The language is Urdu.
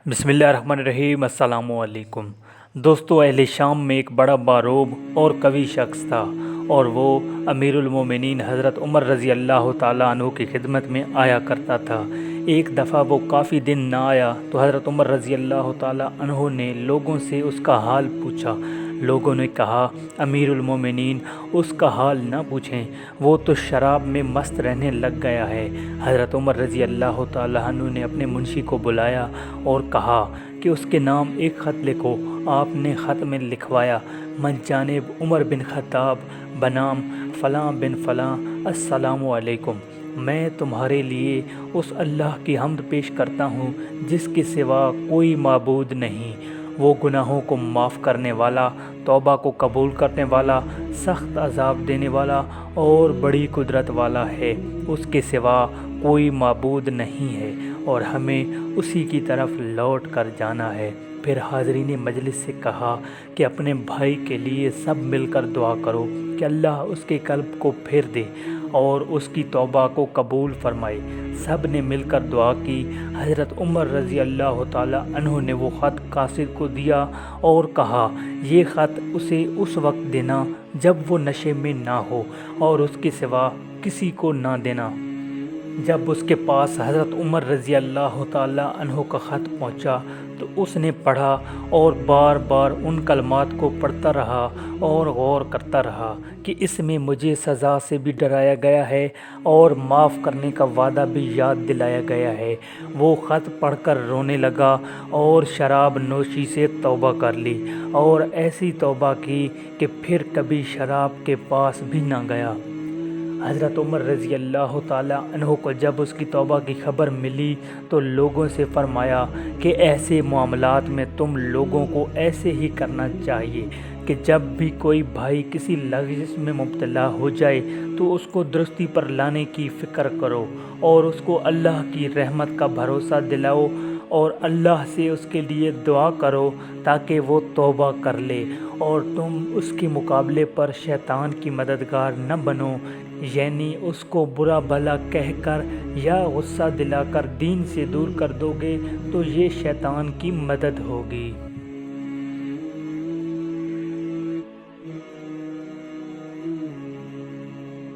بسم اللہ الرحمن الرحیم۔ السلام علیکم دوستو، اہل شام میں ایک بڑا باروب اور قوی شخص تھا، اور وہ امیر المومنین حضرت عمر رضی اللہ تعالیٰ عنہ کی خدمت میں آیا کرتا تھا۔ ایک دفعہ وہ کافی دن نہ آیا تو حضرت عمر رضی اللہ تعالیٰ عنہ نے لوگوں سے اس کا حال پوچھا۔ لوگوں نے کہا، امیر المومنین اس کا حال نہ پوچھیں، وہ تو شراب میں مست رہنے لگ گیا ہے۔ حضرت عمر رضی اللہ تعالیٰ عنہ نے اپنے منشی کو بلایا اور کہا کہ اس کے نام ایک خط لکھو۔ آپ نے خط میں لکھوایا، من جانب عمر بن خطاب بنام فلاں بن فلاں، السلام علیکم۔ میں تمہارے لیے اس اللہ کی حمد پیش کرتا ہوں جس کے سوا کوئی معبود نہیں۔ وہ گناہوں کو معاف کرنے والا، توبہ کو قبول کرنے والا، سخت عذاب دینے والا اور بڑی قدرت والا ہے۔ اس کے سوا کوئی معبود نہیں ہے اور ہمیں اسی کی طرف لوٹ کر جانا ہے۔ پھر حاضرین مجلس سے کہا کہ اپنے بھائی کے لیے سب مل کر دعا کرو کہ اللہ اس کے قلب کو پھیر دے اور اس کی توبہ کو قبول فرمائے۔ سب نے مل کر دعا کی۔ حضرت عمر رضی اللہ تعالیٰ عنہ نے وہ خط قاصد کو دیا اور کہا، یہ خط اسے اس وقت دینا جب وہ نشے میں نہ ہو اور اس کے سوا کسی کو نہ دینا۔ جب اس کے پاس حضرت عمر رضی اللہ تعالیٰ عنہ کا خط پہنچا تو اس نے پڑھا اور بار بار ان کلمات کو پڑھتا رہا اور غور کرتا رہا کہ اس میں مجھے سزا سے بھی ڈرایا گیا ہے اور معاف کرنے کا وعدہ بھی یاد دلایا گیا ہے۔ وہ خط پڑھ کر رونے لگا اور شراب نوشی سے توبہ کر لی اور ایسی توبہ کی کہ پھر کبھی شراب کے پاس بھی نہ گیا۔ حضرت عمر رضی اللہ تعالیٰ عنہ کو جب اس کی توبہ کی خبر ملی تو لوگوں سے فرمایا کہ ایسے معاملات میں تم لوگوں کو ایسے ہی کرنا چاہیے کہ جب بھی کوئی بھائی کسی لغزش میں مبتلا ہو جائے تو اس کو درستی پر لانے کی فکر کرو اور اس کو اللہ کی رحمت کا بھروسہ دلاؤ اور اللہ سے اس کے لیے دعا کرو تاکہ وہ توبہ کر لے، اور تم اس کے مقابلے پر شیطان کی مددگار نہ بنو، یعنی اس کو برا بھلا کہہ کر یا غصہ دلا کر دین سے دور کر دو گے تو یہ شیطان کی مدد ہوگی۔